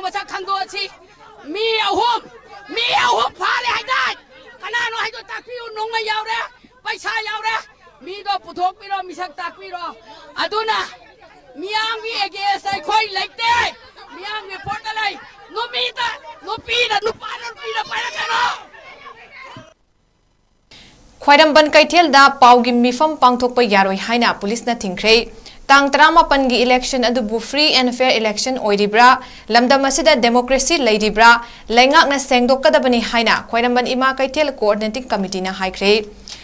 मसा खंगदोसी मी अहुम फाले हाइदा कनानो हाइदो ताकपियो नोंगा यावरे पैसा यावरे मी दो पुथोकपिरो मिसक ताकपिरो अदुना मियांगी एगेस अखोई लेते मियांगी पोर्टलाई नुपीदा नुपादा पायकनो ख्वाइरमबन कैथेलदा पाउगी मिफम पांगथोकपा यारोय हाइना पुलिसना थिंख्रे तांग 38 गी इलेक्शन अदुबु फ्री एंड फेयर इलेक्शन ओइरिब्रा लमदम असिदा डेमोक्रेसी लैरिब्रा लैंगाकना सेंगदोकदबनी हाइना ख्वाइरमबन इमा कैथेल कोऑर्डिनेटिंग कमिटीना हाइख्रे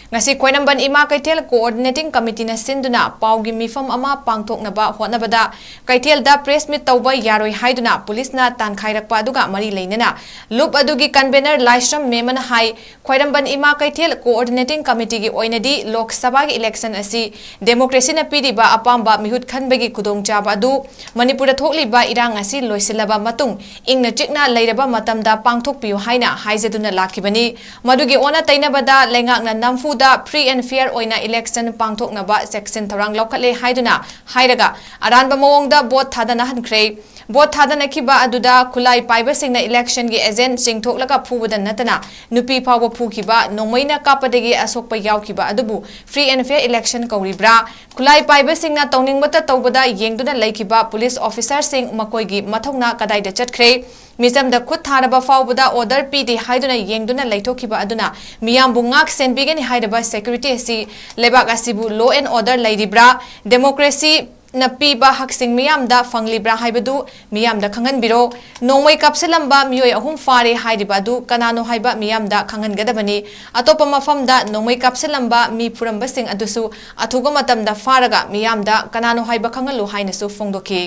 ngasi Khoinamban Ima Kaitel coordinating committee na sinduna paugi mifam ama pangthoknaba hotnabada Kaitel da press meet tawba yaroi haiduna police na tankhairakpa aduga mari leinana loop adugi convener Laishram Memana hai Khoinamban Ima Kaitel coordinating committee gi oinadi Lok Sabha gi election asi democracy na piriba apamba mihut khanbagi kudongchaba adu Manipur thokliba irang asi loisilaba matung ingna chikna leiraba matamda pangthokpiu haina haijaduna lakhibani madugi ona tainabada lengakna namfu free and fair oina election pangthoknaba section tharang lokhale haiduna hairaga aranba mawongda bot thadana hankhre bot thadana kiba aduda khulai paiba singna election gi agent singthoklaga phubudan natana nupi phawa phukiba nomaina kapadagi asokpa yawkiba adubu free and fair election kauribra khulai paiba singna tawningbata tawbada yengduna laikiba police officer sing makoigi mathokna kadaida chatkhre Misam da khut tharaba fawbada order pidi haiduna yengduna laithokiba aduna miyambu ngak senbigani haidaba security asi lebak asibu law and order lairibra democracy na piba haksing miyamda fanglibra haibadu miyamda khanganbiro nongmai kapselamba miyoi ahum fare hairiba du kanano haiba miyamda khangangadabani atopa mafamda nongmai kapselamba mi puramba sing adusu athuga matamda faraga miyamda kanano haiba khangalu hainasu fongdoki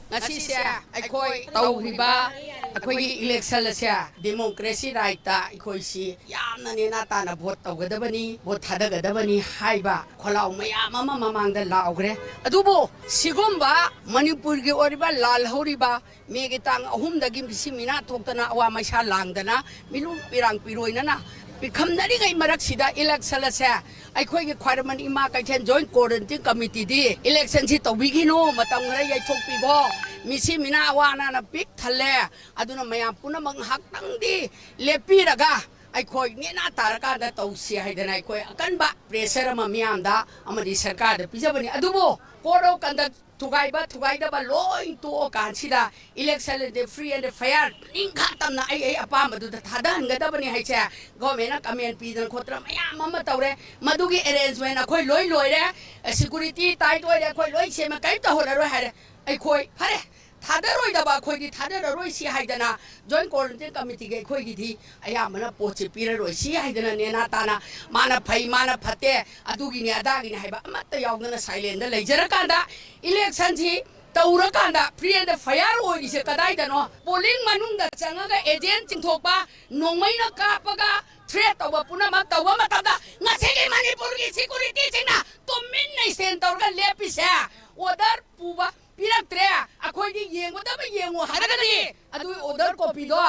ngasi akhoi tawriba akhoi election ase democracy right ta akhoi si yamna nena ta na vote tawgadabani vote thadagadabani haiba kholau mayam ama mamangda laugre adubo sigumba manipur gi oriba lal horiba megi tang ahum dagi simina thoktana awa maisa langdana milu pirang piroina na Pikamnari ngay marak sida election la sa ay koy gi Khoinamban Ima Kaitel joint coordinating committee di election si tawigino matam ngara yai thokpi bo misi mina awana na pik thale aduna mayam puna manghak tang di lepiraga ay koy nena taraka da tawsi haidana ay koy akanba pressure ma miyam da amadi sarkar da pijabani adubo kodo kanda Tugaida ba loin to kansida election de free and fair ingkhatam na ai apam du thadan gadabani haicha government comment pidan khotra mayam ama tawre madugi arrangement akhoi loi re security tight oi re khoi loi sema kai ta hola ro hare ai khoi hare thadar oi da ba khoi di thadar roi si haidana joint coordinating committee ge khoi gi thi ayamana poche pira roi si haidana nena tana mana phai mana phate adugi ne adagi ne haiba amatta yaugna silent da leijara kanda election si taura kanda free and fair oi se kadai da no polling manung da changa agent chingthokpa nongmai na kapaga threat tawa puna ma tawa matada ngasege manipur gi security china tomin nei center ga lepisa order puba piraktre akhoi gi yengoda ba yengo haragani adu order copy do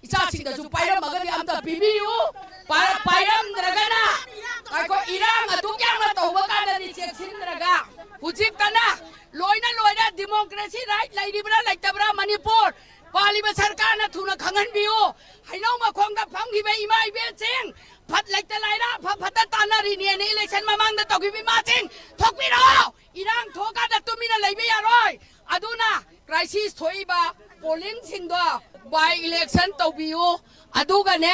icha singda ju pairam magadi amta pibiu pairam dragana aiko irang adu kyang na tawba kana ni check sindraga hujik kana loina democracy right lairibra laitabra manipur paliba sarkar na thuna khangan biu hainau ma khongda phamgi be ima ibe cheng phat laita laira phata tanari ni election mamang da togi bi ma cheng thokbi ro irang thoka da tumina leibe yaroi aduna crisis thoiba polling singdo by election tobiu aduga ne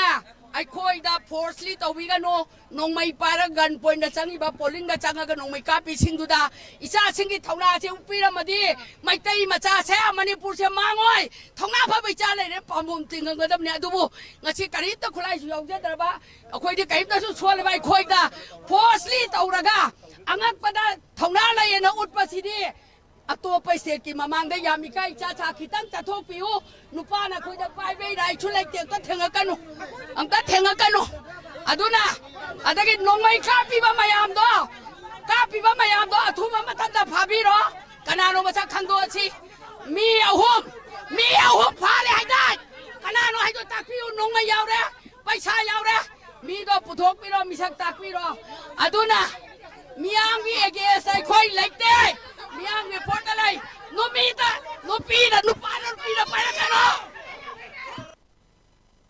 akhoi da forcefully tobiga no nongmai para gun point da changi ba polling da changa ga nongmai kapi singdu da isa singi thona che upira madi maitai macha se manipur se mangoi thona pha bai cha le ne pamum ting ga dam ne adubu ngasi kari ta khulai su yauja darba akhoi di kai ta su chole bai khoi da forcefully tauraga angak pada thona lai na utpa sidi atop state ki mamang da yami kai cha khitang ta thok piu nupa na khoi da pai bai dai chu lai te ka thenga kanu angka thenga kanu aduna adagi nongmai kapi ba mayam do athuma matanda phabiro kanano macha khangdosi mi ahum phale haidai kanano haido takpiu nongmai yaure paisa yaure mi do puthok piro misak takpiro aduna miyang wi against ai khoi like te miyang report